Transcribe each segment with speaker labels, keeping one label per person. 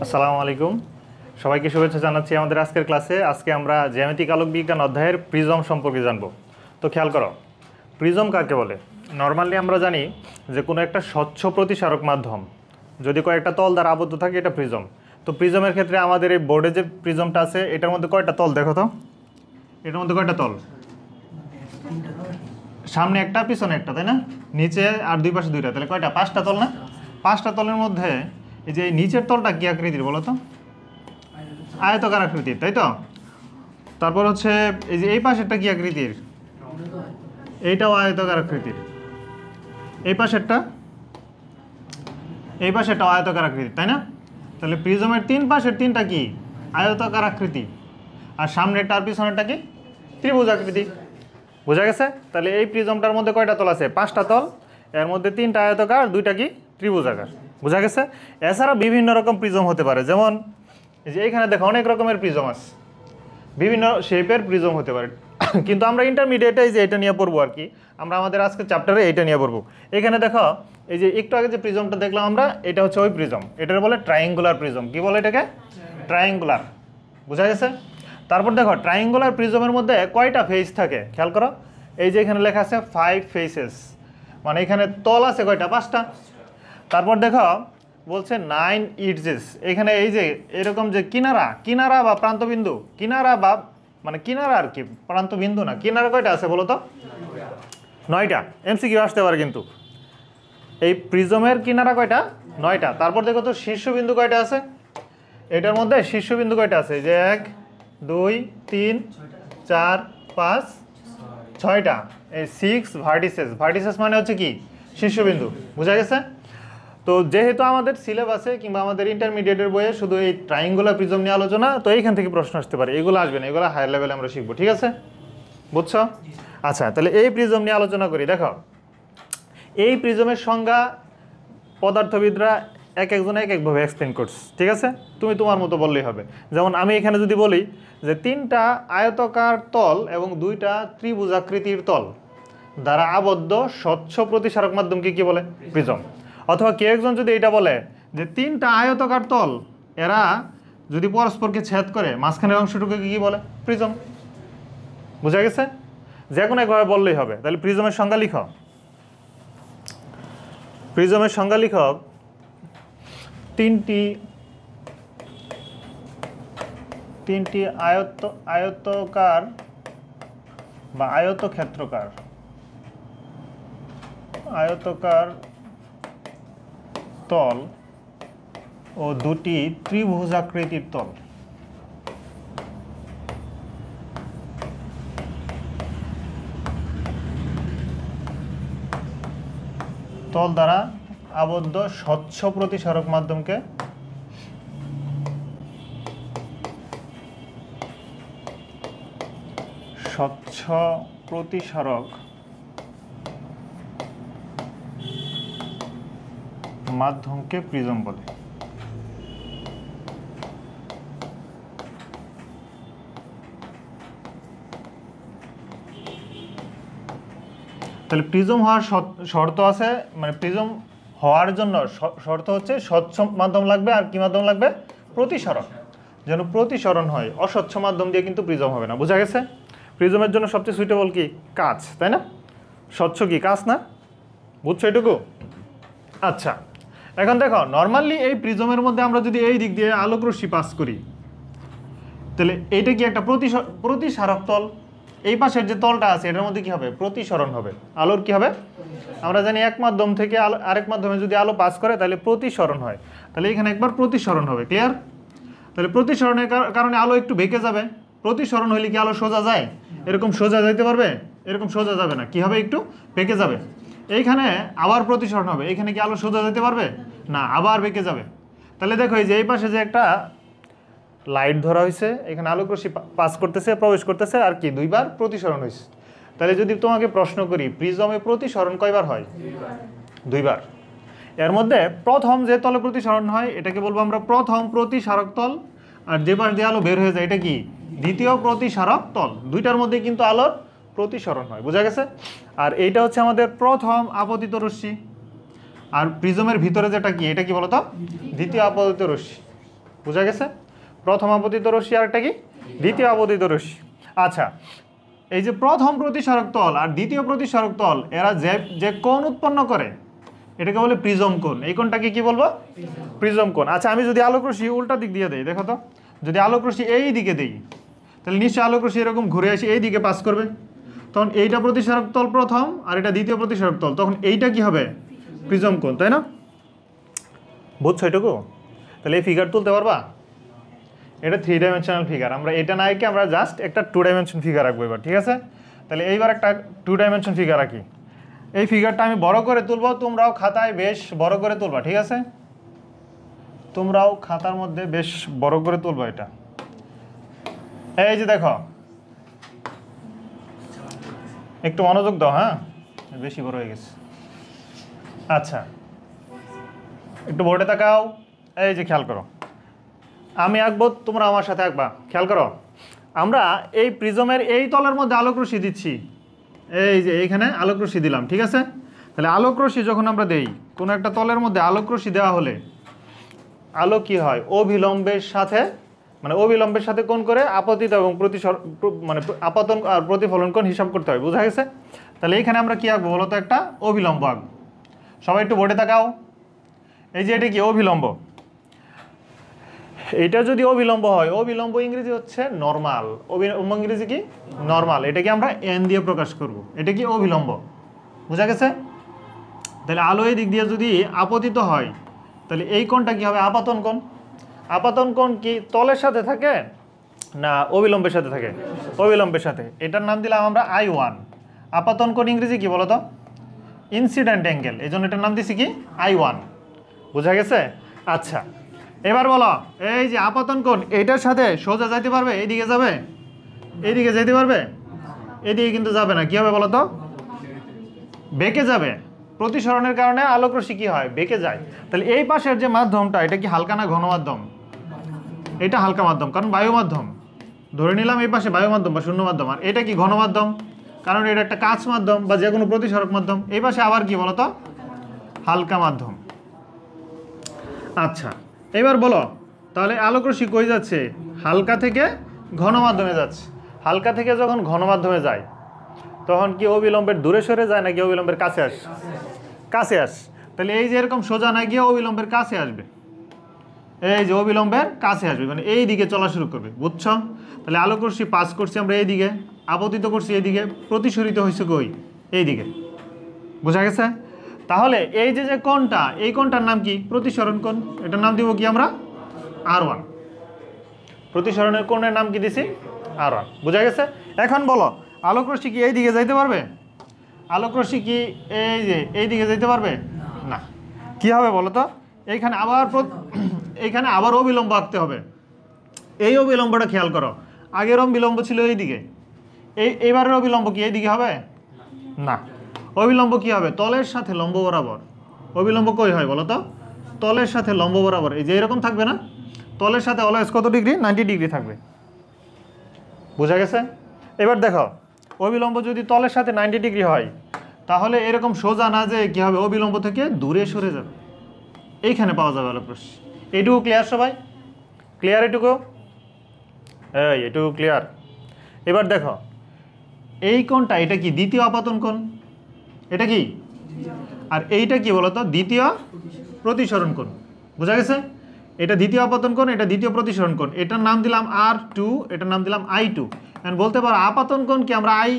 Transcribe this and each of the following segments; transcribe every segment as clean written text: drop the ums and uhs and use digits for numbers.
Speaker 1: আসসালামু আলাইকুম, সবাইকে শুভেচ্ছা জানাচ্ছি আমাদের আজকের ক্লাসে। আজকে আমরা জ্যামিতিক আলোক বিজ্ঞান অধ্যায়ের প্রিজম সম্পর্কে জানব। তো খেয়াল করো, প্রিজম কাকে বলে। নর্মালি আমরা জানি যে কোনো একটা স্বচ্ছ প্রতিসারক মাধ্যম যদি কয়েকটা তল দ্বারা আবদ্ধ থাকে এটা প্রিজম। তো প্রিজমের ক্ষেত্রে আমাদের এই বোর্ডে যে প্রিজমটা আছে এটার মধ্যে কয়টা তল দেখো তো, এটার মধ্যে কয়টা তল? সামনে একটা পিছনে একটা, তাই না? নিচে আর দুই পাশে দুইটা, তাহলে কয়টা? পাঁচটা তল না? পাঁচটা তলের মধ্যে এই যে নিচের তলটা কি আকৃতির বলো তো? আয়তাকার আকৃতির, তাই তো? তারপর হচ্ছে এই যে এই পাশেরটা কি আকৃতির? এইটাও আয়তাকার আকৃতির। এই পাশেরটাও আয়তাকার আকৃতির, তাই না? তাহলে প্রিজমের তিন পাশের তিনটা কি আয়তাকার আকৃতি, আর সামনেরটা আর পিছনেরটা কি ত্রিভুজ আকৃতি। বোঝা গেছে? তাহলে এই প্রিজমটার মধ্যে কয়টা তল আছে? পাঁচটা তল, এর মধ্যে তিনটা আয়তাকার, দুইটা কি ত্রিভুজাকার। বোঝা গেছে? এছাড়া বিভিন্ন রকম প্রিজম হতে পারে, যেমন এই যে এইখানে দেখো অনেক রকমের প্রিজম আছে, বিভিন্ন শেপের প্রিজম হতে পারে। কিন্তু আমরা ইন্টারমিডিয়েটে যে এটা নিয়ে পড়বো আর কি, আমরা আমাদের আজকে চ্যাপ্টারে এটা নিয়ে পড়বো। এখানে দেখো এই যে একটু আগে যে প্রিজমটা দেখলাম আমরা, এটা হচ্ছে ওই প্রিজম, এটার বলে ট্রায়াঙ্গুলার প্রিজম। কি বলে এটাকে? ট্রায়াঙ্গুলার। বোঝা গেছে? তারপর দেখো ট্রায়াঙ্গুলার প্রিজমের মধ্যে কয়টা ফেস থাকে খেয়াল করো। এই যে এখানে লেখা আছে 5 ফেসেস, মানে এখানে তল আছে কয়টা? 5টা। তারপর দেখো বলছে 9 ইডজেস। এখানে এই যে এরকম যে কিনারা বা প্রান্তবিন্দু, কিনারা আর কি, প্রান্তবিন্দু না, কিনারা কয়টা আছে বলো তো? 9টা। এমসিকিউ আসতে পারে কিন্তু। এই প্রিজমের কিনারা কয়টা? 9টা। তারপর দেখো তো শীর্ষবিন্দু কয়টা আছে এটার মধ্যে? শীর্ষবিন্দু কয়টা আছে? যে 1 2 3 4 5 6টা। এই 6 ভার্টিসেস মানে হচ্ছে কি শীর্ষবিন্দু। বোঝা গেছে? তো যেহেতু আমাদের সিলেবাসে কিংবা আমাদের ইন্টারমিডিয়েটের বইয়ে শুধু এই ট্রায়াঙ্গুলার প্রিজম নিয়ে আলোচনা, তো এইখান থেকে প্রশ্ন আসতে পারে, এগুলো আসবে না, এগুলো হায়ার লেভেলে আমরা শিখবো। ঠিক আছে, বুঝছো? আচ্ছা, তাহলে এই প্রিজম নিয়ে আলোচনা করি। দেখো এই প্রিজমের সংজ্ঞা পদার্থবিদরা এক একজনে এক একভাবে এক্সপ্লেন করছে। ঠিক আছে, তুমি তোমার মতো বললেই হবে। যেমন আমি এখানে যদি বলি যে 3টা আয়তাকার তল এবং 2টা ত্রিভুজাকৃতির তল দ্বারা আবদ্ধ স্বচ্ছ প্রতিসারক মাধ্যমকে কি বলে? প্রিজম। অথবা কেউ একজন যদি এটা বলে যে 3টা আয়তাকার তল এরা যদি পরস্পরকে ছেদ করে মাঝখানের অংশটুকুকে কি বলে? প্রিজম। বুঝা গেছে? যে কোনো একভাবে বললেই হবে। তাহলে প্রিজমের সংজ্ঞা লিখো। প্রিজমের সংজ্ঞা লিখো, তিনটি আয়তকার বা আয়তকার তল ও 2টি ত্রিভুজাকৃতির তল দ্বারা আবদ্ধ স্বচ্ছ প্রতিসারক মাধ্যমকে প্রিজম বলে। তাহলে প্রিজম হওয়ার শর্ত আছে, মানে প্রিজম হওয়ার জন্য শর্ত হচ্ছে স্বচ্ছ মাধ্যম লাগবে, আর কি মাধ্যম লাগবে? প্রতিসরণ। যেন প্রতিসরণ হয়, অস্বচ্ছ মাধ্যম দিয়ে কিন্তু প্রিজম হবে না। বোঝা গেছে? প্রিজমের জন্য সবচেয়ে সুইটেবল কি? কাঁচ, তাই না? স্বচ্ছ কি কাঁচ না? বুঝছো এটুকু? আচ্ছা, এখন দেখো নর্মালি এই প্রিজমের মধ্যে আমরা যদি এই দিক দিয়ে আলোক রশ্মি পাস করি, তাহলে এইটা কি একটা প্রতিসারক তল। এই পাশের যে তলটা আছে এটার মধ্যে কি হবে? প্রতিসরণ হবে, আলোর কি হবে? আমরা জানি এক মাধ্যম থেকে আরেক মাধ্যমে যদি আলো পাস করে তাহলে প্রতিসরণ হয়, তাহলে এখানে একবার প্রতিসরণ হবে। ক্লিয়ার? তাহলে প্রতিসরণের কারণে আলো একটু বেঁকে যাবে। প্রতিসরণ হলে কি আলো সোজা যায়? এরকম সোজা যাইতে পারবে? এরকম সোজা যাবে না, কি হবে? একটু বেঁকে যাবে। এইখানে আবার প্রতিসরণ হবে, এখানে কি আলো সোজা যেতে পারবে না, আবার বেঁকে যাবে। তাহলে দেখো এই যে এই পাশে যে একটা লাইট ধরা হয়েছে, এখানে আলোক রশ্মি পাস করতেছে, প্রবেশ করতেছে, আর কি দুইবার প্রতিসরণ হয়েছে। তাহলে যদি তোমাকে প্রশ্ন করি প্রিজমে প্রতিসরণ কয়বার হয়? দুইবার। এর মধ্যে প্রথম যে তলে প্রতিসরণ হয় এটাকে বলবো আমরা প্রথম প্রতিসারক তল, আর যে পাশ দিয়ে আলো বের হয়ে যায় এটা কি? দ্বিতীয় প্রতিসারক তল। দুইটার মধ্যে কিন্তু আলোর প্রতিসরণ হয়। বোঝা গেছে? আর এইটা হচ্ছে আমাদের প্রথম আপতিত রশ্মি, আর প্রিজমের ভিতরে যেটা কি, এটা কি বলতো? দ্বিতীয় আপতিত রশ্মি। বোঝা গেছে? প্রথম আপতিত রশ্মি আর একটা কি দ্বিতীয় আপতিত রশ্মি। আচ্ছা, এই যে প্রথম প্রতিসরক তল আর দ্বিতীয় প্রতিসরক তল এরা যে যে কোণ উৎপন্ন করে এটাকে বলে প্রিজম কোণ। এই কোণটাকে কি বলবো? প্রিজম কোণ। আচ্ছা, আমি যদি আলোক রশ্মি উল্টা দিক দিয়ে দেই, দেখো তো, যদি আলোক রশ্মি এই দিকে দেই তাহলে নিশ্চয়ই আলোক রশ্মি এরকম ঘুরে এসে এই দিকে পাস করবে। তখন এইটা প্রতিসরক তল প্রথম আর এটা দ্বিতীয় প্রতিসরক তল, তখন এইটা কি হবে? প্রিজম কোণ, তাই না? বুঝছো এটুকু? তাহলে এই ফিগার তুলতে পারবা? এটা 3 ডাইমেনশনাল ফিগার। আমরা এটা না এঁকে আমরা জাস্ট একটা 2 ডাইমেনশন ফিগার রাখবো এবার, ঠিক আছে? তাহলে এইবার একটা 2 ডাইমেনশন ফিগার রাখি। এই ফিগারটা আমি বড় করে তুলবো, তোমরাও খাতায় বেশ বড় করে তুলবা, ঠিক আছে? তোমরাও খাতার মধ্যে বেশ বড় করে তুলবা এটা। এই যে দেখো, একটু মনোযোগ দাও, হ্যাঁ, বেশি বড় হয়ে গেছে। আচ্ছা, একটু বোর্ডে তাকাও। এই যে খেয়াল করো, আমি আঁকবো, তোমরা আমার সাথে আঁকবা। খেয়াল করো, আমরা এই প্রিজমের এই তলের মধ্যে আলোক রশ্মি দিচ্ছি। এই যে এইখানে আলোক রশ্মি দিলাম, ঠিক আছে? তাহলে আলোক রশ্মি যখন আমরা দেই কোনো একটা তলের মধ্যে আলোক রশ্মি দেওয়া হলে আলো কি হয়? অভিলম্বের সাথে, মানে অবিলম্বের সাথে কোণ করে আপতিত এবং মানে আপাতন আর প্রতিফলন কোণ হিসাব করতে হয়। বোঝা গেছে? তাহলে এইখানে আমরা কি আঁকবো বলো তো? একটা অভিলম্ব আঁকবো। সবাই একটু বোর্ডে তাকাও। এই যে এটা কি অভিলম্ব, এটা যদি অবিলম্ব হয়, অবিলম্ব ইংরেজি হচ্ছে নরমাল। অবিলম্ব ইংরেজি কি? নরমাল। এটাকে আমরা এন দিয়ে প্রকাশ করব। এটা কি? অবিলম্ব। বোঝা গেছে? তাহলে আলো এই দিক দিয়ে যদি আপতিত হয় তাহলে এই কোণটা কি হবে? আপাতন কোণ। আপাতন কোণ কি তলের সাথে থাকে না অবিলম্বের সাথে থাকে? অবিলম্বের সাথে। এটার নাম দিলাম আমরা I1। আপাতন কোণ ইংরেজি কি বলো তো? Incident angle. এই জন্য এটার নাম দিছি কি? I1। বোঝা গেছে? আচ্ছা, এবার বলো, এই যে আপাতন কোণ এইটার সাথে সোজা যাইতে পারবে? এইদিকে যাবে? এইদিকে যেতে পারবে? এদিকে কিন্তু যাবে না। কি হবে বলো তো? বেঁকে যাবে। প্রতিসরণের কারণে আলোক রশ্মি কি হয়? বেঁকে যায়। তাহলে এই পাশের যে মাধ্যমটা এটা কি হালকা না ঘন মাধ্যম? এটা হালকা মাধ্যম, কারণ বায়ু মাধ্যম। ধরে নিলাম এই পাশে বায়ু মাধ্যম বা শূন্য মাধ্যম, আর এটা কি ঘন মাধ্যম, কারণ এটা একটা কাচ মাধ্যম বা যে কোনো প্রতিসরক মাধ্যম। এই পাশে আবার কি বলো তো? হালকা মাধ্যম। আচ্ছা, এবার বলো, তাহলে আলোক রশ্মি কই যাচ্ছে? হালকা থেকে ঘন মাধ্যমে যাচ্ছে। হালকা থেকে যখন ঘন মাধ্যমে যায় তখন কি অবিলম্বের দূরে সরে যায় নাকি অবিলম্বের কাছে আসে? কাছে আসে। তাহলে এই যে এরকম সোজা না গিয়ে অবিলম্বের কাছে আসবে। এই যে অবিলম্বের কাছে আসবে, মানে এই দিকে চলা শুরু করবে। বুঝছো? তাহলে আলোক রশ্মি পাস করছি আমরা এই দিকে, আপতিত করছি এই দিকে, প্রতিসরিত হয়েছে কই? এই দিকে। বোঝা গেছে? তাহলে এই যে যে কোণটা, এই কোণটার নাম কি? প্রতিসরণ কোণ। এটার নাম দিব কি আমরা? R1। প্রতিসরণের কোণের নাম কি দিছি? R1। বোঝা গেছে? এখন বলো, আলোক রশ্মি কি এই দিকে যাইতে পারবে? আলোক রশ্মি কি এই যে এই দিকে যাইতে পারবে? না। কি হবে বলো তো? এইখানে আবার অবিলম্ব আঁকতে হবে। এই অবিলম্বটা খেয়াল করো, আগের অবিলম্ব ছিল এই দিকে, এইবারের অবিলম্ব কি এই দিকে হবে? না। অবিলম্ব কি হবে? তলের সাথে লম্ব বরাবর। অবিলম্ব কই হয় বলো তো? তলের সাথে লম্ব বরাবর। এই যে এরকম থাকবে না? তলের সাথে অলওয়েজ কত ডিগ্রি? 90 ডিগ্রি থাকবে। বোঝা গেছে? এবার দেখো, অবিলম্ব যদি তলের সাথে 90 ডিগ্রি হয় তাহলে এরকম সোজা না যে কি হবে? অবিলম্ব থেকে দূরে সরে যাবে। এইখানে পাওয়া যাবে আলোক রশ্মি। এইটুকু ক্লিয়ার সবাই? ক্লিয়ার এটুকু? এটুকু ক্লিয়ার? এবার দেখো, এই কোণটা এটা কি? দ্বিতীয় আপাতন কোণ। এটা কি? আর এইটা কি বলতো? দ্বিতীয় প্রতিসরণ কোণ। বোঝা গেছে? এটা দ্বিতীয় আপাতন কোণ, এটা দ্বিতীয় প্রতিসরণ কোণ। এটার নাম দিলাম R2, এটার নাম দিলাম I2। এখন বলতে পারো আপাতন কোণ কি আমরা I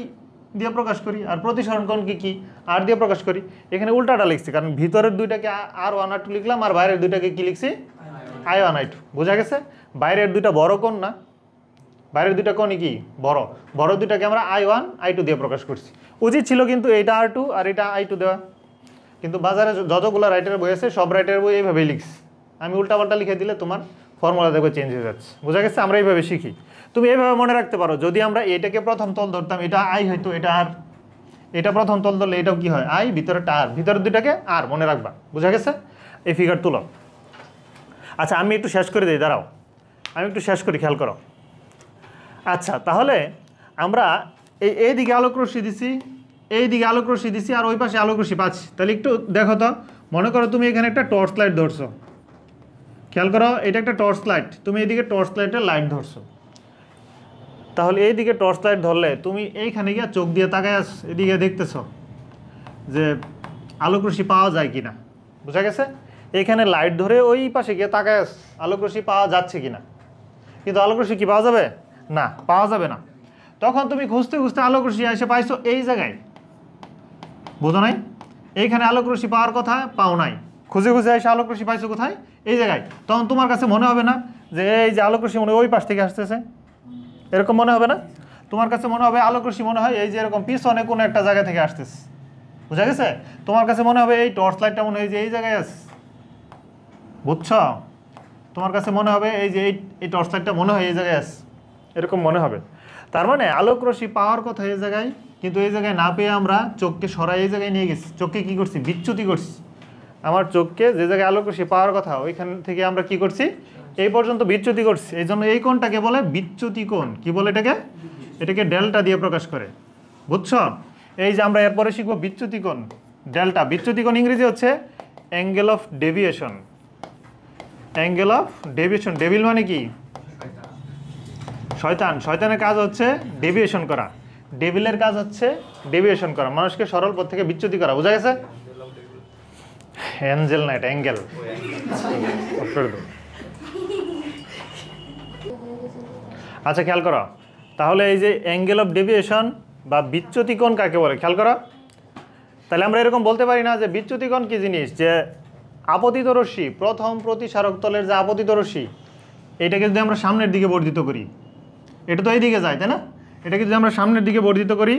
Speaker 1: দিয়ে প্রকাশ করি, আর প্রতিসরণ কোণ কি R দিয়ে প্রকাশ করি। এখানে উল্টাটা লিখছি, কারণ ভিতরের দুইটাকে R1 R2 লিখলাম আর বাইরের দুইটাকে কি লিখছি? I1 I2। বোঝা গেছে? বাইরের দুইটা বড় কোণ না? বাইরের দুইটা কোণই কি? বড়। বড় দুইটাকে আমরা I1 I2 দিয়ে প্রকাশ করছি। উচিত ছিল কিন্তু এটা R2 আর এটা I2 দেওয়া, কিন্তু বাজারে যতগুলো রাইটারের বই আছে সব রাইটারের বই এইভাবেই লিখছি। আমি উল্টাপাল্টা লিখে দিলে তোমার ফর্মুলা দেখো চেঞ্জ হয়ে যাচ্ছে। বোঝা গেছে? আমরা এইভাবে শিখি। তুমি এইভাবে মনে রাখতে পারো, যদি আমরা এটাকে প্রথম তল ধরতাম, এটা I হয়তো, এটা R। এটা প্রথম তল ধরলে এটাও কি হয়? I, ভিতরেটা R, ভিতরের দুইটাকে R মনে রাখবা। বোঝা গেছে? এই ফিগার তুলো। আচ্ছা, আমি একটু শেষ করে দিই, দাঁড়াও, আমি একটু শেষ করি, খেয়াল করো। আচ্ছা, তাহলে আমরা এইদিকে আলোক রশ্মি দিছি, এইদিকে আলোক রশ্মি দিছি, আর ওই পাশে আলোক রশ্মি পাচ্ছি। তাহলে একটু দেখো তো, মনে করো তুমি এখানে একটা টর্চ লাইট ধরছো, খেয়াল করো, এটা একটা টর্চ লাইট, তুমি এইদিকে টর্চ লাইটের লাইট ধরছো, তাহলে এইদিকে টর্চ লাইট ধরলে তুমি এইখানে গিয়ে চোখ দিয়ে তাকায় এদিকে দেখতেছো যে আলোক রশ্মি পাওয়া যায় কিনা, বুঝা গেছে? এইখানে লাইট ধরে ওই পাশে গিয়ে তাকায় আলোক রশ্মি পাওয়া যাচ্ছে কিনা, কিন্তু আলোক রশ্মি কি পাওয়া যাবে না, পাওয়া যাবে না। তখন তুমি খুঁজতে খুঁজতে আলোক রশ্মি এসে পাইছো এই জায়গায়, বোঝো নাই? এইখানে আলোক রশ্মি পাওয়ার কথা, পাও নাই, খুঁজে খুঁজে এসে আলোক রশ্মি পাইছো কোথায়, এই জায়গায়। তখন তোমার কাছে মনে হবে না যে এই যে আলোক রশ্মি মনে হয় ওই পাশ থেকে আসতেছে, এরকম মনে হবে না? তোমার কাছে মনে হবে আলোক রশ্মি মনে হয় এই যে এরকম পিছনে কোনো একটা জায়গা থেকে আসতেছে, বুঝা গেছে? তোমার কাছে মনে হবে এই টর্চ লাইটটা মনে হয় যে এই জায়গায় আছে, বুঝছ? তোমার কাছে মনে হবে এই যে এই টর্চ লাইটটা মনে হয় এই জায়গায় আছে, এরকম মনে হবে। তার মানে আলোক রশ্মি পাওয়ার কথা এই জায়গায়, কিন্তু এই জায়গায় না পেয়ে আমরা চোখকে সরাই এই জায়গায় নিয়ে গেছি, চোখকে কী করছি, বিচ্যুতি করছি। আমার চোখকে যে জায়গায় আলোক রশ্মি পাওয়ার কথা ওইখান থেকে আমরা কি করছি, এই পর্যন্ত বিচ্যুতি করছি। এই জন্য এই কোণটাকে বলে বিচ্যুতি কোণ। কি বলে এটাকে? এটাকে ডেল্টা দিয়ে প্রকাশ করে, বুঝছ? এই যে আমরা এরপরে শিখবো বিচ্যুতি কোণ, ডেল্টা। বিচ্যুতি কোণ ইংরেজি হচ্ছে angle of deviation. Angle of deviation, devil মানে কি? শয়তান। শয়তানের কাজ হচ্ছে ডেভিয়েশন করা, ডেভিলের কাজ হচ্ছে ডেভিয়েশন করা, মানুষকে সরল পথ থেকে বিচ্যুতি করা, বুঝা গেছে? অ্যাঞ্জেল না, এটা অ্যাঙ্গেল। আচ্ছা খেয়াল করো, তাহলে এই যে অ্যাঙ্গেল অফ ডেভিয়েশন বা বিচ্যুতি কোণ কাকে বলে খেয়াল করো। তাহলে আমরা এরকম বলতে পারি না যে বিচ্যুতি কোণ কি জিনিস, যে আপতিত রশ্মি, প্রথম প্রতিসারক তলের যে আপতিত রশ্মি, এটাকে যদি আমরা সামনের দিকে বর্ধিত করি, এটা তো এই দিকে যায়, তাই না? এটাকে যদি আমরা সামনের দিকে বর্ধিত করি,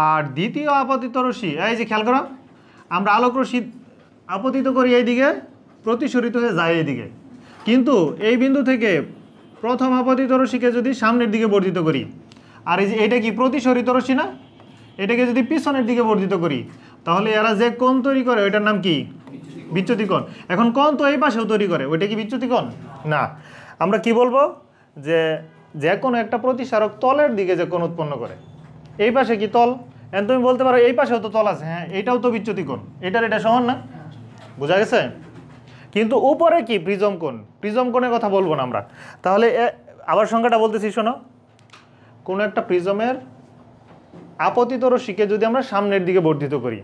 Speaker 1: আর দ্বিতীয় আপতিত রশ্মি, এই যে খেয়াল করো, আমরা আলোক রশ্মি আপতিত করি এইদিকে, প্রতিসরিত হয়ে যায় এইদিকে, কিন্তু এই বিন্দু থেকে প্রথম আপতিত রশ্মিকে যদি সামনের দিকে বর্ধিত করি, আর এই যে এটা কি প্রতিসরিত রশ্মি না, এটাকে যদি পিছনের দিকে বর্ধিত করি, তাহলে এরা যে কোণ তৈরি করে ওইটার নাম কি? বিচ্যুতি কোণ। এখন কোণ তো এই পাশেও তৈরি করে, ওইটা কি বিচ্যুতি কোণ না? আমরা কি বলবো, যে কোনো একটা প্রতিসারক তলের দিকে যে কোণ উৎপন্ন করে, এই পাশে কি তল, এখন তুমি বলতে পারো এই পাশেও তো তল আছে, হ্যাঁ এটাও তো বিচ্যুতি কোণ, এটার এটা সমান না, বোঝা গেছে? কিন্তু উপরে কি প্রিজম কোণ, প্রিজম কোণের কথা বলবো না আমরা। তাহলে আবার সংখ্যাটা বলতেছি শোনো, কোনো একটা প্রিজমের আপতিত রশ্মিকে যদি আমরা সামনের দিকে বর্ধিত করি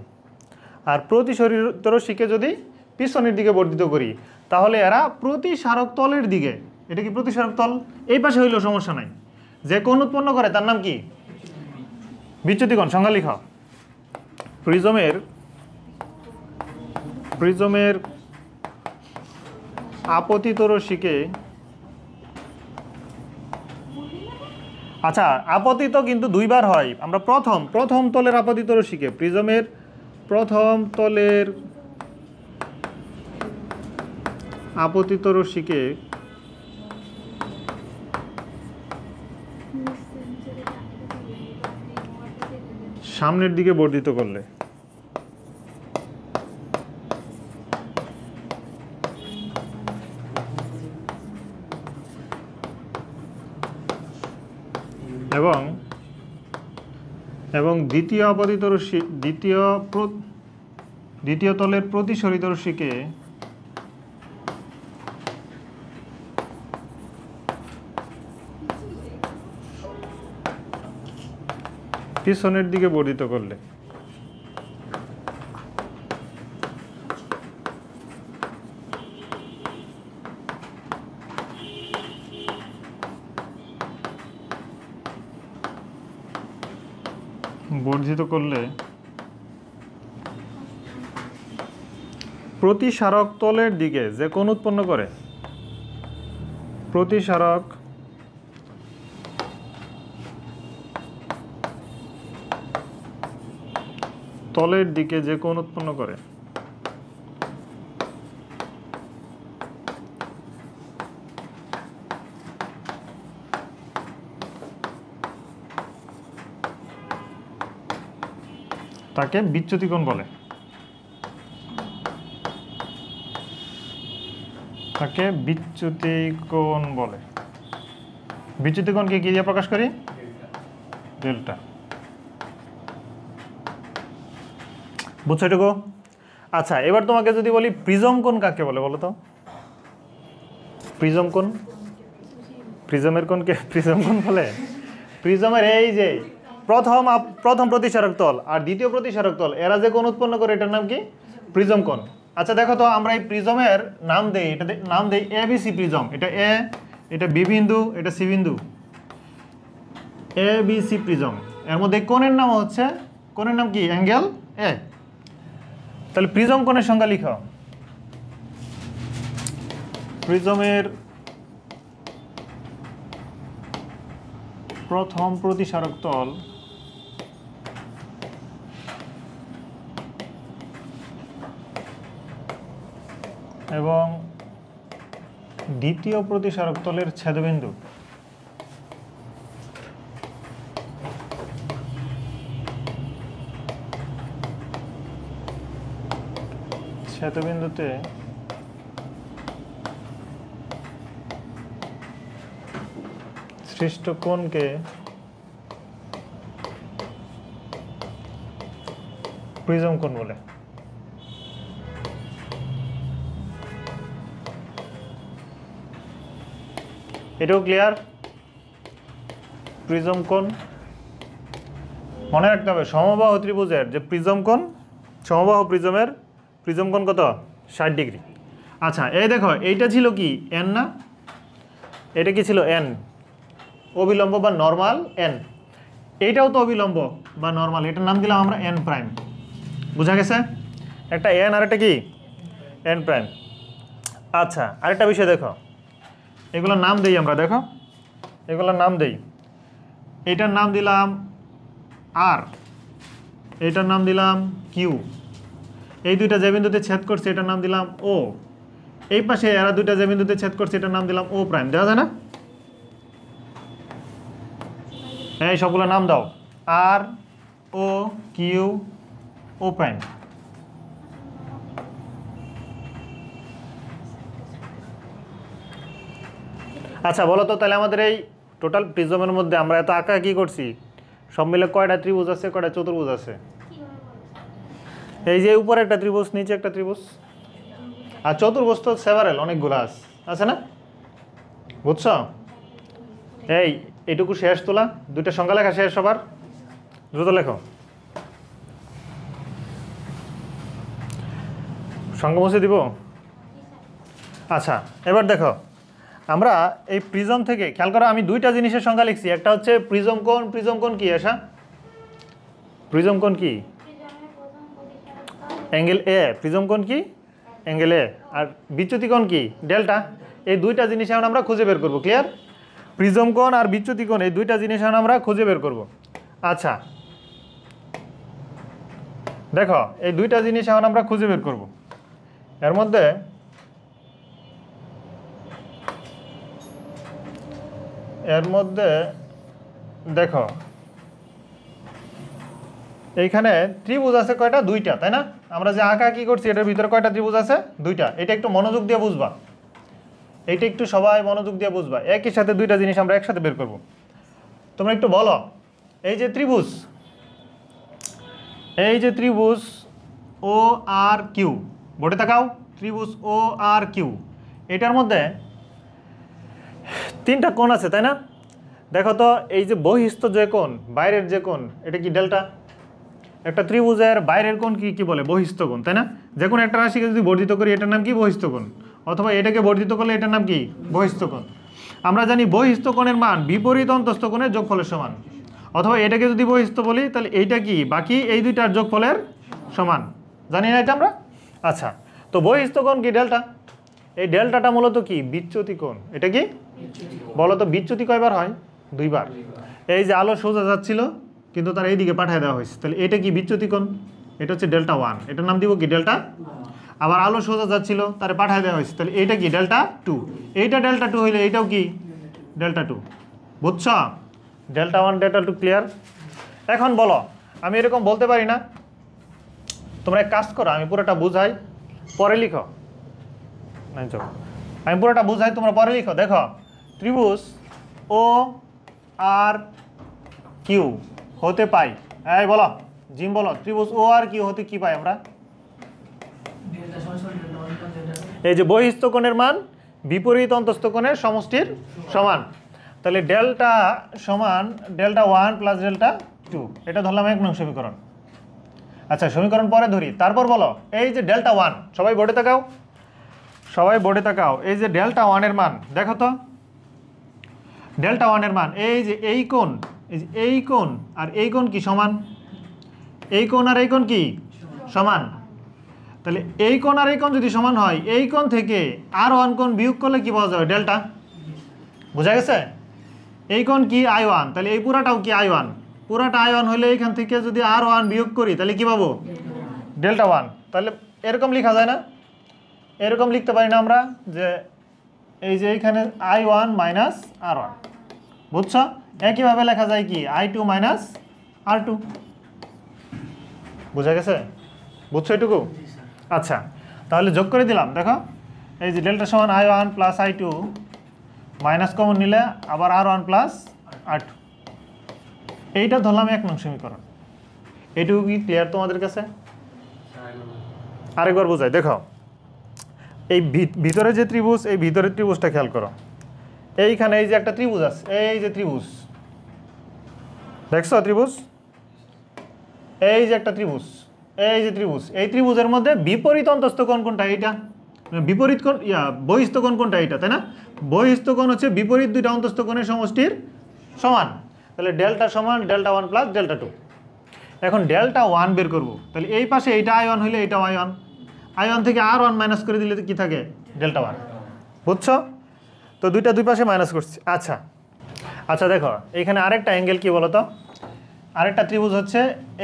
Speaker 1: আর প্রতিসরিত রশ্মিকে যদি পিছনের দিকে বর্ধিত করি, তাহলে এরা প্রতিসারক তলের দিকে, এটা কি প্রতিসারক তল, এই পাশে হইলেও সমস্যা নাই, যে কোণ উৎপন্ন করে তার নাম কি? বিচ্যুতি কোণ। সংজ্ঞা লিখো, প্রিজমের আপতিত রশ্মিকে, আচ্ছা আপতিত কিন্তু দুইবার হয়, আমরা প্রথম তলের আপতিত রশ্মিকে, প্রিজমের প্রথম তলের আপতিত রশ্মিকে সামনের দিকে বর্ধিত করলে এবং দ্বিতীয় আপতিত রশ্মি, দ্বিতীয় তলের প্রতিসরিত রশ্মিকে পিছনের দিকে বর্ধিত করলে প্রতিসারক তলের দিকে যে কোণ উৎপন্ন করে, প্রতিসারক তলের দিকে যে কোণ উৎপন্ন করে তাকে বিচ্যুতি কোণ বলে, তাকে বিচ্যুতি কোণ বলে। বিচ্যুতি কোণকে কি দিয়ে প্রকাশ করি? ডেল্টা। বুঝছো এটুকু? আচ্ছা এবার তোমাকে যদি বলি প্রিজম কোণ কাকে বলে বলো তো? প্রিজম কোণ, প্রিজমের কোণকে প্রিজম কোণ বলে। প্রিজমের এই যে প্রথম প্রতিসারক তল আর দ্বিতীয় প্রতিসারক তল এরা যে কোণ উৎপন্ন করে এটার নাম কি? প্রিজম কোণ। আচ্ছা দেখো তো আমরা এই প্রিজমের নাম দেই, এটা নাম দেই এবিসি প্রিজম। এটা এ, এটা বি বিন্দু, এটা সি বিন্দু, এবিসি প্রিজম। এর মধ্যে কোণের নাম হচ্ছে, কোণের নাম কি? অ্যাঙ্গেল এ। তাহলে প্রিজম কোণের সংজ্ঞা লিখো। প্রিজমের প্রথম প্রতিসারক তল এবং দ্বিতীয় প্রতিসারক তলের ছেদবিন্দু ছেদবিন্দুতে সৃষ্ট কোণকে প্রিজম কোণ বলে। এটাও ক্লিয়ার? প্রিজম কোণ মনে রাখতে হবে, সমবাহু ত্রিভুজের যে প্রিজম কোণ, সমবাহু প্রিজমের প্রিজম কোণ কত? 60 ডিগ্রি। আচ্ছা এই দেখো, এইটা ছিল কি? এন না? এটা কি ছিল? এন, অবিলম্ব বা নর্মাল এন। এইটাও তো অবিলম্ব বা নর্মাল, এটার নাম দিলাম আমরা এন প্রাইম। বুঝা গেছে? একটা এন আর একটা কি? N prime. আচ্ছা আরেকটা বিষয় দেখো, এগুলোর নাম দেই আমরা। দেখো এগুলোর নাম দেই, এইটার নাম দিলাম আর, এইটার নাম দিলাম কিউ। এই দুইটা যে বিন্দুতে ছেদ করছে এটার নাম দিলাম ও। এই পাশে এরা দুইটা যে বিন্দুতে ছেদ করছে এটার নাম দিলাম ও প্রাইম। দেওয়া যায় না? এই সবগুলো নাম দাও, আর, ও, কিউ, ও প্রাইম। আচ্ছা বলো তো, তাহলে আমাদের এই টোটাল প্রিজমের মধ্যে আমরা এত আঁকা কি করছি, সব মিলে কয়টা ত্রিভুজ আছে, কয়টা চতুর্ভুজ আছে? এই যে উপরে একটা ত্রিভুজ, নিচে একটা ত্রিভুজ, আর চতুর্ভুজ তো সেভারেল, অনেকগুলো আছে না? বুঝছো? এইটুকু শেষ তোলা, দুইটা সংখ্যা লেখা শেষ সবার, দ্রুত লেখো। সংখ্যা মুছে দিব। আচ্ছা এবার দেখো, আমরা এই প্রিজম থেকে খেয়াল করো, আমি দুইটা জিনিসের সংখ্যা লিখছি। একটা হচ্ছে প্রিজম কোণ। প্রিজম কোণ কি আশা? প্রিজম কোণ কি? অ্যাঙ্গেল এ। প্রিজম কোণ কি? অ্যাঙ্গেল এ। আর বিচ্যুতি কোণ কি? ডেল্টা। এই দুইটা জিনিস এখন আমরা খুঁজে বের করব। ক্লিয়ার? প্রিজম কোণ আর বিচ্যুতি কোণ, এই দুইটা জিনিস এখন আমরা খুঁজে বের করব। আচ্ছা দেখো, এই দুইটা জিনিস এখন আমরা খুঁজে বের করব। এর মধ্যে দেখো, এইখানে ত্রিভুজ আছে কয়টা? দুইটা, তাই না? আমরা যে আঁকা কি করছি এটার ভিতরে কয়টা ত্রিভুজ আছে? দুইটা। এটা একটু মনোযোগ দিয়ে বুঝবা, এইটা একটু সবাই মনোযোগ দিয়ে বুঝবা। একই সাথে দুইটা জিনিস আমরা একসাথে বের করব। তোমরা একটু বলো, এই যে ত্রিভুজ, এই যে ত্রিভুজ ও আর কিউ, বোর্ডে তাকাও, ত্রিভুজ ও আর কিউ, এটার মধ্যে তিনটা কোণ আছে, তাই না? দেখো তো, এই যে বহিস্থ যে কোণ, বাইরের যে কোণ, এটা কি? ডেল্টা। একটা ত্রিভুজের বাইরের কোণ কি বলে? বহিস্থ কোণ, তাই না? যে কোনো একটা রাশিকে যদি বর্ধিত করি এটার নাম কি? বহিস্থ কোণ। অথবা এটাকে বর্ধিত করলে এটার নাম কি? বহিস্থ কোণ। আমরা জানি বহিস্থ কোণের মান বিপরীত অন্তস্থ কোণের যোগফলের সমান। অথবা এটাকে যদি বহিস্থ বলি তাহলে এইটা কি? বাকি এই দুইটার যোগফলের সমান। জানি না এটা আমরা? আচ্ছা, তো বহিস্থ কোণ কি? ডেল্টা। এই ডেল্টাটা মূলত কি? বিচ্যুতি কোণ। এটা কি? বলো তো, বিচ্যুতি কয়বার হয়? দুইবার। এই যে আলো সোজা যাচ্ছিল কিন্তু তার এইদিকে পাঠিয়ে দেওয়া হয়েছে, তাহলে এটা কি? বিচ্যুতি কোণ। এটা হচ্ছে ডেল্টা 1, এটার নাম দিব কি? ডেল্টা। আবার আলো সোজা যাচ্ছিল, তারে পাঠিয়ে দেওয়া হয়েছে, তাহলে এটা কি? ডেল্টা 2। এইটা ডেল্টা 2 হইলে এইটাও কি? ডেল্টা 2। বুঝছ? Delta 1 delta 2 clear? এখন বলো, আমি এরকম বলতে পারি না? তোমরা এক কাজ করো, আমি পুরোটা বুঝাই, পরে লিখো। আমি পুরোটা বুঝাই, তোমরা পরে লিখো। দেখো, ত্রিভুজ ও আর কিউ হতে পাই, এই বলো জিম বলো, ত্রিভুজ ও আর কিউ হতে কি পাই আমরা? এই যে বহিস্থ কোণের মান বিপরীত অন্তস্থ কোণের সমষ্টির সমান। তাহলে ডেল্টা সমান ডেল্টা 1 প্লাস ডেল্টা 2, এটা ধরলাম 1 নং সমীকরণ। আচ্ছা সমীকরণ পরে ধরি, তারপর বলো এই যে ডেল্টা 1, সবাই বোর্ডে তাকাও, সবাই বোর্ডে তাকাও, এই যে ডেল্টা 1 এর মান দেখো তো, ডেল্টা 1 এর মান এই যে এই কোণ, এই যে এই কোণ আর এই কোণ কি সমান? এই কোণ আর এই কোণ কি সমান? তাহলে এই কোণ আর এই কোণ যদি সমান হয়, এই কোণ থেকে আর 1 কোণ বিয়োগ করলে কি পাওয়া যাবে? ডেল্টা। বোঝা গেছে? এই কোণ কি I1, তাহলে এই পুরাটাও কি I1, পুরাটা I1 হলে এইখান থেকে যদি আর 1 বিয়োগ করি তাহলে কি পাবো? ডেল্টা 1। তাহলে এরকম লেখা যায় না? এরকম লিখতে পারি না আমরা যে এই যে এইখানে I1 মাইনাস R1, বুঝছো? একইভাবে লেখা যায় কি I2 মাইনাস R2। বোঝা গেছে? বুঝছো এটুকু? আচ্ছা তাহলে যোগ করে দিলাম, দেখো এই যে ডেল্টা সমান I1 plus I2, minus common নিলে আবার R1 প্লাস R2, এইটা ধরলাম 1 নং সমীকরণ। এইটুকু কি ক্লিয়ার তোমাদের কাছে? আরেকবার বোঝাই, দেখো এই ভিতরে যে ত্রিভুজ, এই ভিতরের ত্রিভুজটা খেয়াল করো, এইখানে এই যে একটা ত্রিভুজ আছে, এই যে ত্রিভুজ দেখছো, ত্রিভুজ, এই যে একটা ত্রিভুজ, এই যে ত্রিভুজ, এই ত্রিভুজের মধ্যে বিপরীত অন্তস্থ কোণ কোনটা? এইটা। বিপরীত কোণ বহিস্থ কোণ কোনটা? এইটা, তাই না? বহিস্থ কোণ হচ্ছে বিপরীত দুইটা অন্তস্থ কোণের সমষ্টির সমান। তাহলে ডেল্টা সমান ডেল্টা 1 প্লাস ডেল্টা 2। এখন ডেল্টা 1 বের করব, তাহলে এই পাশে এইটা I1 হইলে এইটাও I1, I1 থেকে R1 মাইনাস করে দিলে কি থাকে? ডেল্টা 1। বুঝছো? তো দুইটা দুই পাশে মাইনাস করছি। আচ্ছা আচ্ছা দেখো এইখানে আরেকটা অ্যাঙ্গেল কি বলো তো, আরেকটা ত্রিভুজ হচ্ছে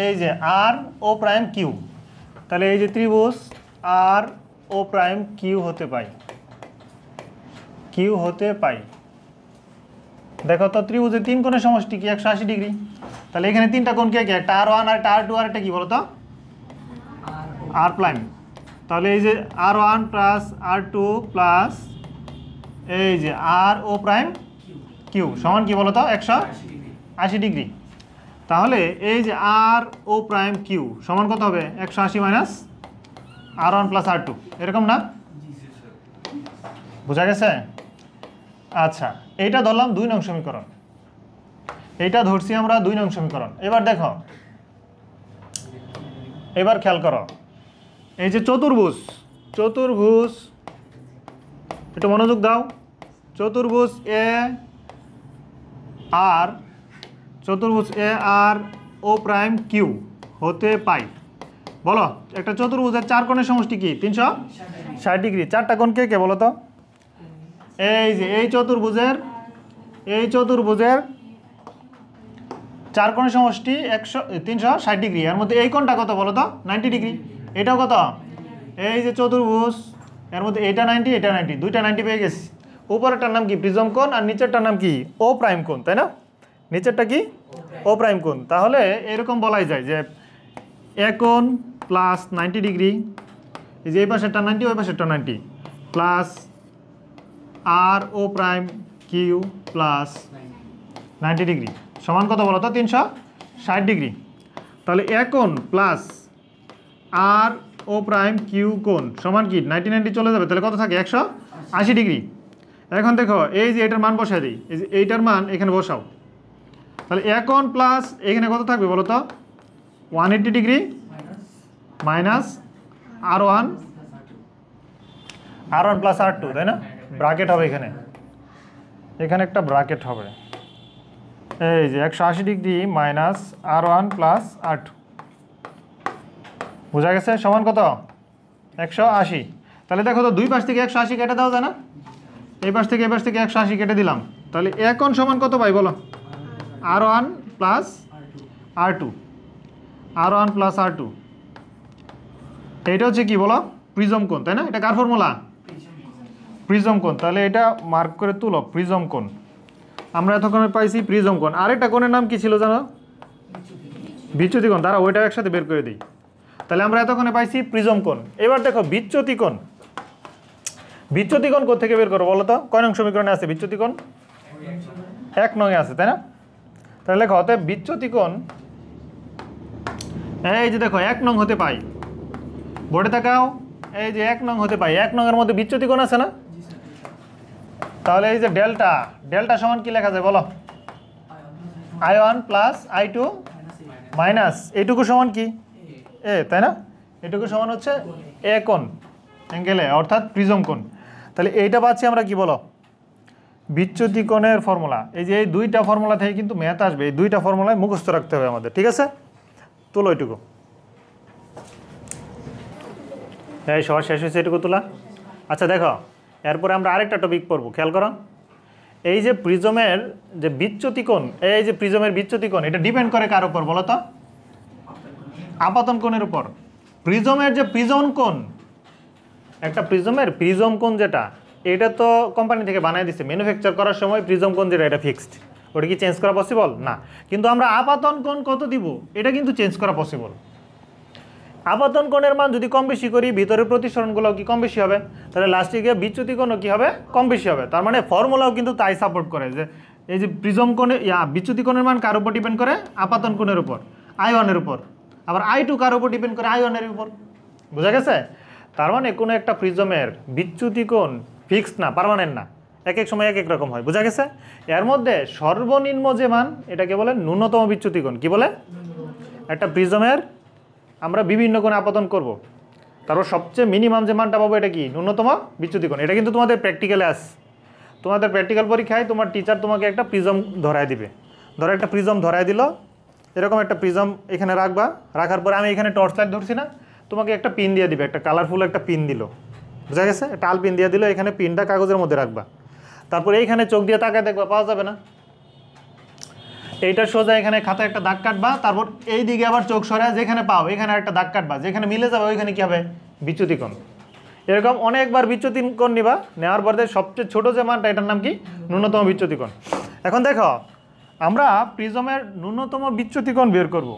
Speaker 1: এই যে আর ও প্রাইম কিউ। তাহলে এই যে ত্রিভুজ আর ও প্রাইম কিউ হতে পাই, কিউ হতে পাই। দেখো তো ত্রিভুজের 3 কোণের সমষ্টি কি 180 ডিগ্রি। তাহলে এখানে 3টা কোণ কে কে? একটা R1 আর একটা R2 আর একটা কি বলো তো? আর প্রাইম। তাহলে এই যে R1 প্লাস R2 প্লাস এই যে আর ও প্রাইম কিউ সমান কি বলো তো? 180 ডিগ্রি। তাহলে এই যে আর ও প্রাইম কিউ সমান কত হবে? 180 মাইনাস R1 প্লাস R2, এরকম না? বোঝা গেছে? আচ্ছা এইটা ধরলাম 2 নং সমীকরণ, এইটা ধরছি আমরা 2 নং সমীকরণ। এবার দেখো, এবার খেয়াল করো, এই যে চতুর্ভুজ, চতুর্ভুজ একটু মনোযোগ দাও, চতুর্ভুজ এ আর, চতুর্ভুজ এ আর ও প্রাইম কিউ হতে পাই। বলো একটা চতুর্ভুজের 4 কোণের সমষ্টি কি? 360 ডিগ্রি। 4টা কোণ কে কে বলো তো? এই যে এই চতুর্ভুজের 4 কোণের সমষ্টি 360 ডিগ্রি। এর মধ্যে এই কোণটা কত বলো তো? 90 ডিগ্রি। এটাও কত? এই যে চতুর্ভুজ এর মধ্যে এটা 90, এটা 90, দুইটা 90 পেয়ে গেছি। উপরেরটার নাম কি? প্রিজম কোণ, আর নিচেরটার নাম কি? ও প্রাইম কোণ, তাই না? নিচেরটা কি? ও প্রাইম কোণ। তাহলে এরকম বলাই যায় যে এ কোণ প্লাস 90 ডিগ্রি, এই যে এই পাশেরটা 90, ওই পাশেরটা 90, প্লাস আর ও প্রাইম কিউ প্লাস 90 ডিগ্রি সমান কত বলো তো? 360 ডিগ্রি। তাহলে এ কোণ প্লাস আর ও প্রাইম কিউ কোণ সমান কি? 90 চলে যাবে, তাহলে কত থাকে? 180 ডিগ্রি। এখন দেখো এই যে এটার মান বসাই দিই, এই যে এইটার মান এখানে বসাও, তাহলে এ কোণ প্লাস এখানে কত থাকবে বলো তো? 180 degree minus R1 plus R2, তাই না? ব্র্যাকেট হবে এখানে, এখানে একটা ব্র্যাকেট হবে, এই যে 180 degree minus R1 plus R2, বোঝা গেছে? সমান কত? 180। তাহলে দেখো তো দুই পাশ থেকে 180 কেটে দাও যায় না? এই পাশ থেকে 180 কেটে দিলাম, তাহলে এ কোণ সমান কত পাই বলো? R1 plus R2, R1 plus R2। এইটা হচ্ছে কি বলো? প্রিজম কোণ, তাই না? এটা কার ফর্মুলা? প্রিজম কোণ। তাহলে এটা মার্ক করে তুলো, প্রিজম কোণ। আমরা এতক্ষণে পাইছি প্রিজম কোণ। আরেকটা কোণের নাম কি ছিল জানো? বিচ্যুতি কোণ। তারা ওইটাও একসাথে বের করে দিই। তাহলে আমরা এতক্ষণে পাইছি প্রিজম কোণ। এবার দেখো বিচ্যুতি কোণ। বিচ্যুতি কোণ কোত্থেকে বের করো বলো তো? কয় নং সমীকরণে আছে বিচ্যুতি কোণ? 1 নং এ আছে, তাই না? তাহলে লেখো অতএব বিচ্যুতি কোণ, এই যে দেখো 1 নং হতে পাই, বোর্ডে তাকাও, এই যে 1 নং হতে পাই। 1 নং এর মধ্যে বিচ্যুতি কোণ আছে না? তাহলে এই যে ডেল্টা, ডেল্টা সমান কি লেখা যায় বলো? I1 প্লাস I2 মাইনাস এইটুকু সমান কি এ, তাই না? এটুকু সমান হচ্ছে এ কোণ অ্যাঙ্গেলে, অর্থাৎ প্রিজম কোণ। তাহলে এইটা পাচ্ছি আমরা কি বলো? বিচ্যুতি কোণের ফর্মুলা। এই যে এই দুইটা ফর্মুলা থেকে কিন্তু ম্যাথ আসবে, এই দুইটা ফর্মুলায় মুখস্থ রাখতে হবে আমাদের, ঠিক আছে? তোলো এটুকু, এই সবার শেষ হয়েছে এটুকু তোলা। আচ্ছা দেখো, এরপরে আমরা আরেকটা টপিক পড়বো, খেয়াল করো। এই যে প্রিজমের যে বিচ্যুতি কোণ, এই যে প্রিজমের বিচ্যুতি কোণ, এটা ডিপেন্ড করে কার উপর বলো তো? আপাতন কোণের উপর। প্রিজমের যে প্রিজম কোণ, একটা প্রিজমের প্রিজম কোণ যেটা, এটা তো কোম্পানি থেকে বানিয়ে দিচ্ছে, ম্যানুফ্যাকচার করার সময় প্রিজম কোণ যেটা, এটা ফিক্সড, ওটা কি চেঞ্জ করা পসিবল না? কিন্তু আমরা আপাতন কোণ কত দিব, এটা কিন্তু চেঞ্জ করা পসিবল। আপাতন কোণের মান যদি কম বেশি করি, ভিতরের প্রতিসরণগুলো কি কম বেশি হবে, তাহলে লাস্টে গিয়ে বিচ্যুতি কোণও কি হবে? কম বেশি হবে। তার মানে ফর্মুলাও কিন্তু তাই সাপোর্ট করে যে এই যে প্রিজম কোণে বিচ্যুতি কোণের মান কার উপর ডিপেন্ড করে? আপাতন কোণের উপর, I1 এর উপর। আবার I2 কার উপর ডিপেন্ড করে? I1 এর উপর। বোঝা গেছে? তার মানে কোনো একটা প্রিজমের বিচ্যুতি কোণ ফিক্সড না, পার্মানেন্ট না, এক এক সময় এক এক রকম হয়। বোঝা গেছে? এর মধ্যে সর্বনিম্ন যে মান, এটাকে বলে ন্যূনতম বিচ্যুতি কোণ। কি বলে? একটা প্রিজমের আমরা বিভিন্ন কোণে আপতন করব, তারপর সবচেয়ে মিনিমাম যে মানটা পাবো, এটা কি? ন্যূনতম বিচ্যুতি কোণ। এটা কিন্তু তোমাদের প্র্যাকটিক্যালে তোমাদের প্র্যাকটিক্যাল পরীক্ষায় তোমার টিচার তোমাকে একটা প্রিজম ধরায় দিবে। ধরো একটা প্রিজম ধরায় দিল, এরকম একটা প্রিজম এখানে রাখবা, রাখার পরে আমি এখানে টর্চ লাইট ধরছি না, তোমাকে একটা পিন দিয়ে দিবে, একটা কালারফুল একটা পিন দিল। বুঝা গেছে? একটা আল পিন দিয়ে দিল, এখানে পিনটা কাগজের মধ্যে রাখবা, তারপরে এইখানে চোখ দিয়ে তাকায় দেখবা, পাওয়া যাবে না। এইটা সোজা এখানে খাতায় একটা দাগ কাটবা, তারপর এই দিকে আবার চোখ সরায় যেখানে পাও এখানে একটা দাগ কাটবা, যেখানে মিলে যাবে ওইখানে কি হবে? বিচ্যুতি কোণ। এরকম অনেকবার বিচ্যুতি কোণ নিবা, নেওয়ার পরে সবচেয়ে ছোট যে মানটা, এটার নাম কি? ন্যূনতম বিচ্যুতি কোণ। এখন দেখো, আমরা প্রিজমের ন্যূনতম বিচ্যুতি কোণ বের করব,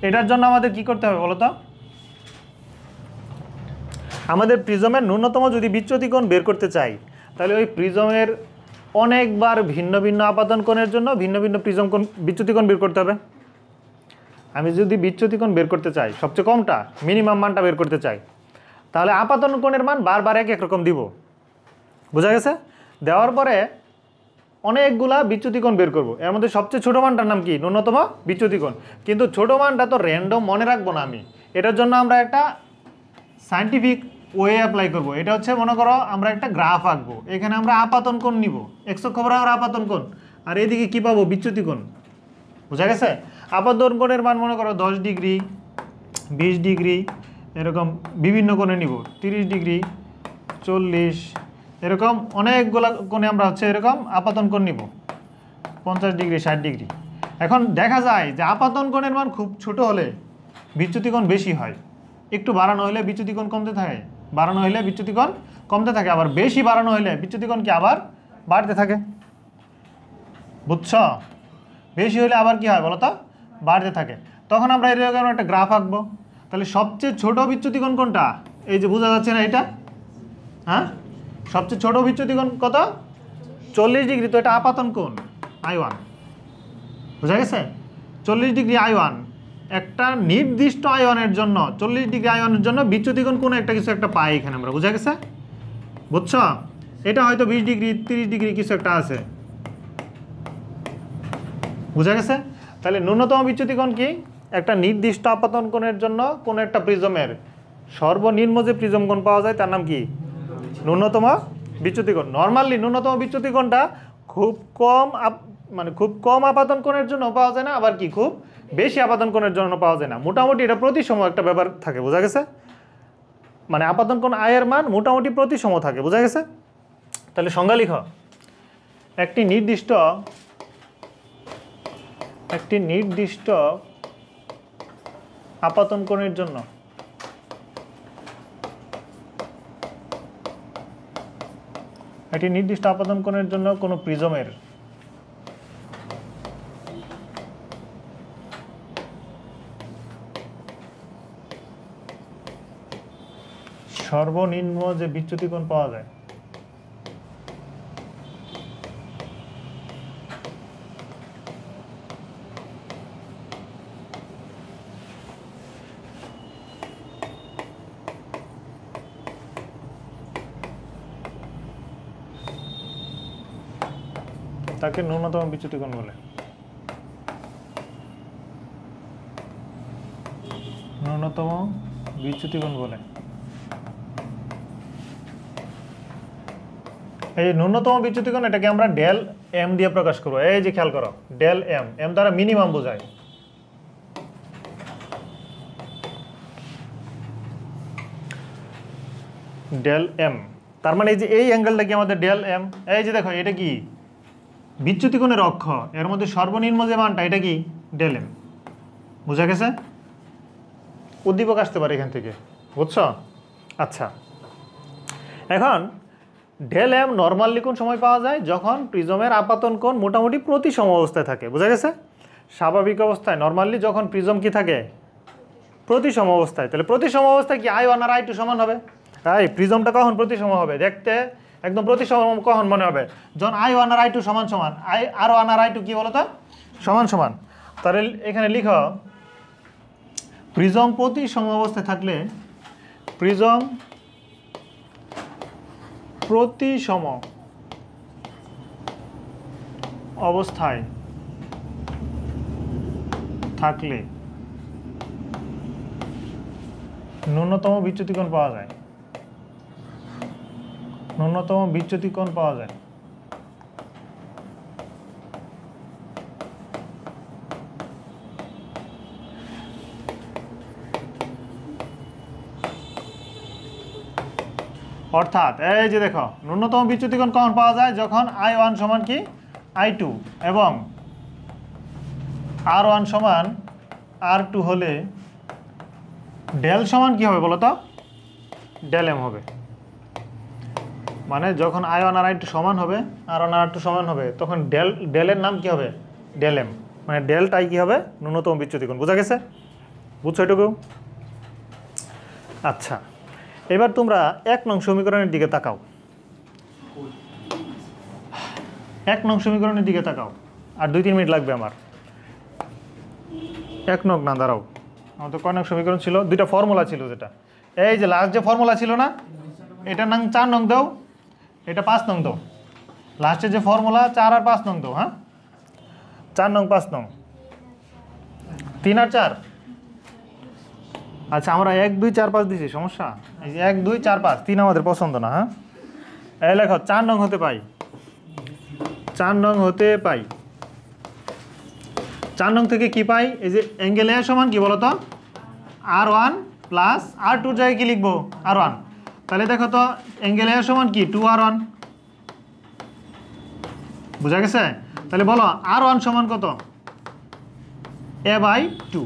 Speaker 1: এটার জন্য আমাদের কি করতে হবে বলো তো? আমাদের প্রিজমের ন্যূনতম যদি বিচ্যুতি কোণ বের করতে চাই, তাহলে ওই প্রিজমের অনেকবার ভিন্ন ভিন্ন আপাতন কোণের জন্য ভিন্ন ভিন্ন প্রিজম কোণ বিচ্যুতি কোণ বের করতে হবে। আমি যদি বিচ্যুতি কোণ বের করতে চাই, সবচেয়ে কমটা, মিনিমাম মানটা বের করতে চাই, তাহলে আপাতন কোণের মান বারবার এক এক রকম দিব। বোঝা গেছে? দেওয়ার পরে অনেকগুলা বিচ্যুতি কোণ বের করব, এর মধ্যে সবচেয়ে ছোটো মানটার নাম কি? ন্যূনতম বিচ্যুতি কোণ। কিন্তু ছোটো মানটা তো র্যান্ডম মনে রাখবো না আমি, এটার জন্য আমরা একটা সায়েন্টিফিক ওয়ে অ্যাপ্লাই করব। এটা হচ্ছে, মনে করো আমরা একটা গ্রাফ আঁকবো, এখানে আমরা আপাতন কোণ নিব, এক্স অক্ষ বরাবর আপাতন কোণ, আর এদিকে কী পাবো? বিচ্যুতি কোণ। বোঝা গেছে? আপাতন কোণের মান মনে করো 10 ডিগ্রি, 20 ডিগ্রি, এরকম বিভিন্ন কোণে নিব, 30 ডিগ্রি, 40, এরকম অনেকগুলো কোণে আমরা হচ্ছে এরকম আপাতন কোণ নিব, 50 ডিগ্রি, 60 ডিগ্রি। এখন দেখা যায় যে আপাতন কোণের মান খুব ছোট হলে বিচ্যুতি কোণ বেশি হয়, একটু বাড়ানো হলে বিচ্যুতি কোণ কমতে থাকে, বাড়ানো হলে বিচ্যুতি কোণ কমতে থাকে, আবার বেশি বাড়ানো হলে বিচ্যুতি কোণ কি আবার বাড়তে থাকে। বুঝছ? বেশি হলে আবার কি হয় বলো তো? বাড়তে থাকে। তখন আমরা এরকম একটা গ্রাফ আঁকবো। তাহলে সবচেয়ে ছোট বিচ্যুতি কোণ কোনটা? এই যে বোঝা যাচ্ছে না এটা, হ্যাঁ, সবচেয়ে ছোট বিচ্যুতি কোণ কত? 40 ডিগ্রি। তো এটা আপাতন কোণ I1। বোঝা গেছে? 40 ডিগ্রি I1, একটা নির্দিষ্ট I1-এর জন্য, 40 ডিগ্রি I1-এর জন্য বিচ্যুতি কোণ কোনো একটা কিছু একটা পাই এখানে আমরা। বোঝা গেছে? বুঝছো? এটা হয়তো 20 ডিগ্রি, 30 ডিগ্রি কিছু একটা আছে। বোঝা গেছে? তাহলে ন্যূনতম বিচ্যুতি কোণ কি? একটা নির্দিষ্ট আপাতন কোণের জন্য কোনো একটা প্রিজমের সর্বনিম্ন যে প্রিজম কোণ পাওয়া যায় তার নাম কি? ন্যূনতম বিচ্যুতি কোণ। নর্মালি ন্যূনতম বিচ্যুতি কোণটা খুব কম, মানে খুব কম আপাতন কোণের জন্য পাওয়া যায় না, আবার কি খুব বেশি আপাতন কোণের জন্য পাওয়া যায় না। মোটামুটি এটা প্রতিসম একটা ব্যাপার থাকে। বোঝা গেছে? মানে আপাতন কোণ আয়ের মান মোটামুটি প্রতিসম থাকে। বোঝা গেছে? তাহলে সংজ্ঞা লিখো, একটি নির্দিষ্ট আপাতন কোণের জন্য কোনো প্রিজমের সর্বনিম্ন যে বিচ্যুতি কোণ পাওয়া যায়, তাকে ন্যূনতম বিচ্যুতি কোণ বলে। ন্যূনতম বিচ্যুতি কোণ বলে। এই ন্যূনতম বিচ্যুতি কোণ এটাকে আমরা ডেল এম দিয়ে প্রকাশ করব। এই যে খেয়াল করো, ডেল এম, এম দ্বারা মিনিমাম বোঝায়। ডেল এম, তার মানে এই যে এই অ্যাঙ্গেলটা কি আমাদের ডেল এম। এই যে দেখো এটা কি বিচ্যুতি কোণের অক্ষ, এর মধ্যে সর্বনিম্ন যে মানটা এটা কি ডেল এম। বুঝা গেছে? উদ্দীপক আসতে পারে এখান থেকে, বুঝছো? আচ্ছা, এখন ডেল এম নর্মালি কোন সময় পাওয়া যায়? যখন প্রিজমের আপাতন কোণ মোটামুটি প্রতিসম অবস্থায় থাকে। বুঝা গেছে? স্বাভাবিক অবস্থায় নর্মালি যখন প্রিজম কি থাকে প্রতিসম অবস্থায়, তাহলে প্রতিসম অবস্থায় কি I1 আর I2 সমান হবে? তাই প্রিজমটা কখন প্রতিসম হবে? দেখতে একদম প্রতিসম কখন মনে হবে? যখন I1 আর I2 সমান সমান। R1 আর I2 কি বলতো? সমান সমান। তাহলে এখানে লিখো প্রিজম প্রতিসম অবস্থায় থাকলে, প্রিজম প্রতিসম অবস্থায় থাকলে ন্যূনতম বিচ্যুতি কোণ পাওয়া যায়। ন্যূনতম বিচ্যুতি কোণ পাওয়া যায়। অর্থাৎ এই যে দেখো ন্যূনতম বিচ্যুতি কোণ কখন পাওয়া যায়? যখন I1 সমান কি I2 এবং R1 সমান R2 হলে ডেল সমান কি হবে বলো তো? ডেল এম হবে। মানে যখন I1 আর I2 সমান হবে, R1 আর R2 সমান হবে, তখন ডেলের নাম কি হবে? Del M. মানে ডেলটাই কি হবে? ন্যূনতম বিচ্যুতি কোণ। বোঝা গেছে? বুঝছো এটুকু? আচ্ছা, এবার তোমরা 1 নং সমীকরণের দিকে তাকাও। 1 নং সমীকরণের দিকে তাকাও। আর 2-3 মিনিট লাগবে আমার। 1 নং না, দাঁড়াও, আমার তো কয় নং সমীকরণ ছিল? 2টা ফর্মুলা ছিল, যেটা এই যে লাস্ট যে ফর্মুলা ছিল না, এটা নাম 4 নং দাও, এটা 5 নং দাও। লাস্টে যে ফর্মুলা 4 আর 5 নং দাও। হ্যাঁ, 4 নং 5 নং 3 আর 4। আচ্ছা, আমরা 1 2 4 5 দিছি, সমস্যা? এই যে 1 2 4 5, 3 আমাদের পছন্দ না। হ্যাঁ, এই লেখো 4 নং হতে পাই, 4 নং হতে পাই। 4 নং থেকে কি পাই? এই যে অ্যাঙ্গেল এ সমান কি বলতো? R1 প্লাস R2 জায়গায় কি লিখবো? R1। তাহলে দেখো তো অ্যাঙ্গেল এ সমান কি 2R1। বুঝা গেছে? তাহলে বলো R1 সমান কত? A/2।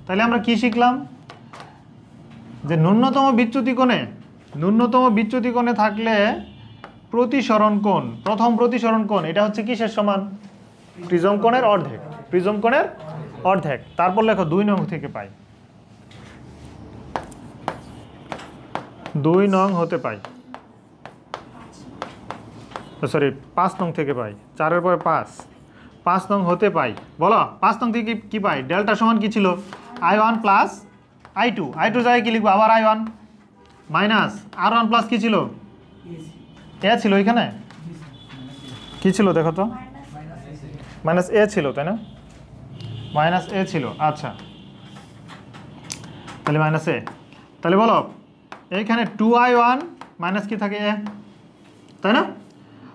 Speaker 1: তাহলে আমরা কি শিখলাম? যে ন্যূনতম বিচ্যুতি কোণে থাকলে প্রতিসরণ কোণ, প্রথম প্রতিসরণ কোণ এটা হচ্ছে কিসের সমান? প্রিজম কোণের অর্ধেক। প্রিজম কোণের অর্ধেক। তারপর লেখো 2 নং থেকে পাই, 2 নং হতে পাই, সরি 5 নং থেকে পাই, 4-এর পরে 5 নং হতে পাই। বলো 5 নং থেকে কি পাই? ডেল্টা সমান কি ছিল? I1 plus I2। I2 জায়গায় কি লিখবো? আবার I1 মাইনাস R1 প্লাস কি ছিল? এ ছিল এখানে, কি ছিল দেখো তো? মাইনাস এ ছিল, তাই না? মাইনাস এ ছিল। আচ্ছা, তাহলে মাইনাস এ। তাহলে বলো এইখানে 2I1 মাইনাস কি থাকে? এ, তাই না?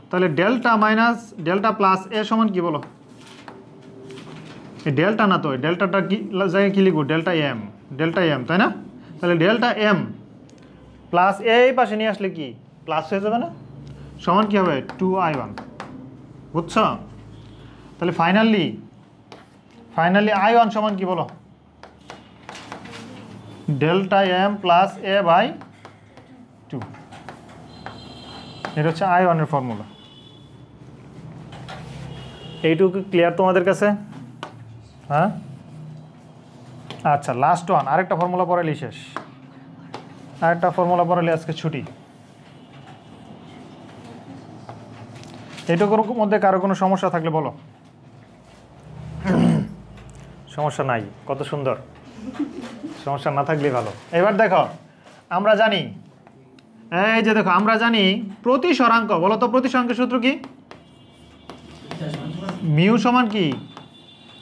Speaker 1: তাহলে ডেল্টা মাইনাস ডেল্টা প্লাস এ সমান কি বলো? এই ডেল্টা না তো, ডেল্টাটা কি জায়গায় কি লিখবো? ডেল্টা এম, তাই না? তাহলে ডেল্টা এম প্লাস এই পাশে নিয়ে আসলে কি প্লাস হয়ে যাবে না? সমান কি হবে? 2I1। বুঝছো? তাহলে ফাইনালি I1 সমান কি বলো? Delta M plus A/2। এটা হচ্ছে I1 এর ফর্মুলা। এইটুকু ক্লিয়ার তোমাদের কাছে? হ্যাঁ, আচ্ছা, লাস্ট ওয়ান, আরেকটা ফর্মুলা পড়ালেই শেষ। আরেকটা ফর্মুলা পড়ালে আজকে ছুটি। এইটুকুর মধ্যে কারো কোনো সমস্যা থাকলে বলো। সমস্যা নাই, কত সুন্দর। সমস্যা না থাকলেই ভালো। এবার দেখো আমরা জানি, এই যে দেখো আমরা জানি প্রতিসরাঙ্ক। বলো তো প্রতিসরাঙ্কের সূত্র কি? মিউ সমান কি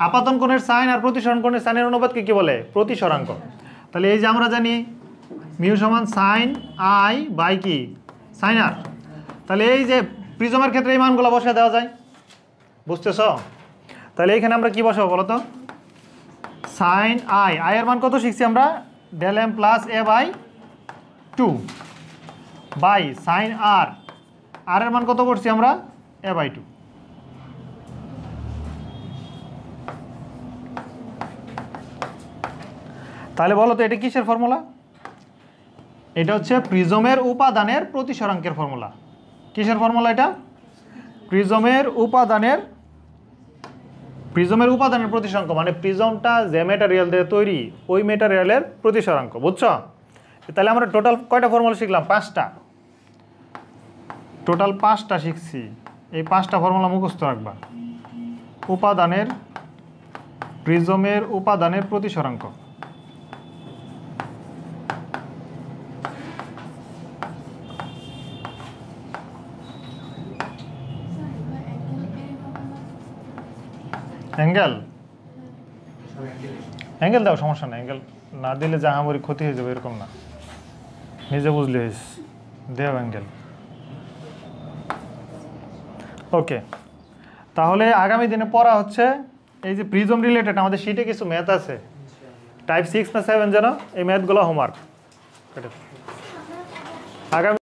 Speaker 1: আপাতন কোণের সাইন আর প্রতিসরণ কোণের সাইনের অনুপাতকে কি বলে প্রতিসরাঙ্ক। তাহলে এই যে আমরা জানি মিউ সমান সাইন আই বাই কি সাইন আর। তাহলে এই যে প্রিজমের ক্ষেত্রে এই মানগুলো বসে দেওয়া যায়, বুঝতেছ? তাহলে এইখানে আমরা কি বসাবো বলো তো, সাইন আই, আই এর মান কত শিখছি আমরা, del M plus A by 2 by sine R, R এর মান কত করছি আমরা এ বাই 2। তাহলে বলো তো এটা কিসের ফর্মুলা? এটা হচ্ছে প্রিজমের উপাদানের প্রতিসরাঙ্কের ফর্মুলা। কিসের ফর্মুলা এটা? প্রিজমের উপাদানের প্রতিসরাঙ্ক, মানে প্রিজমটা যে ম্যাটেরিয়াল দিয়ে তৈরি ওই ম্যাটেরিয়ালের প্রতিসরাঙ্ক, বুঝছো? তাহলে আমরা টোটাল কয়টা ফর্মুলা শিখলাম? 5টা, টোটাল 5টা শিখছি। এই 5টা ফর্মুলা মুখস্থ রাখবা। প্রিজমের উপাদানের প্রতিসরাঙ্ক, অ্যাঙ্গেল দাও, সমস্যা নেই, অ্যাঙ্গেল না দিলে জাহামরি ক্ষতি হয়ে যাবে এরকম না, নিজে বুঝলে হয়েছে, দেও অ্যাঙ্গেল। ওকে, তাহলে আগামী দিনে পড়া হচ্ছে এই যে প্রিজম রিলেটেড আমাদের শিটে কিছু ম্যাথ আছে, টাইপ 6 না 7 যেন, এই ম্যাথগুলো হোমওয়ার্ক আগামী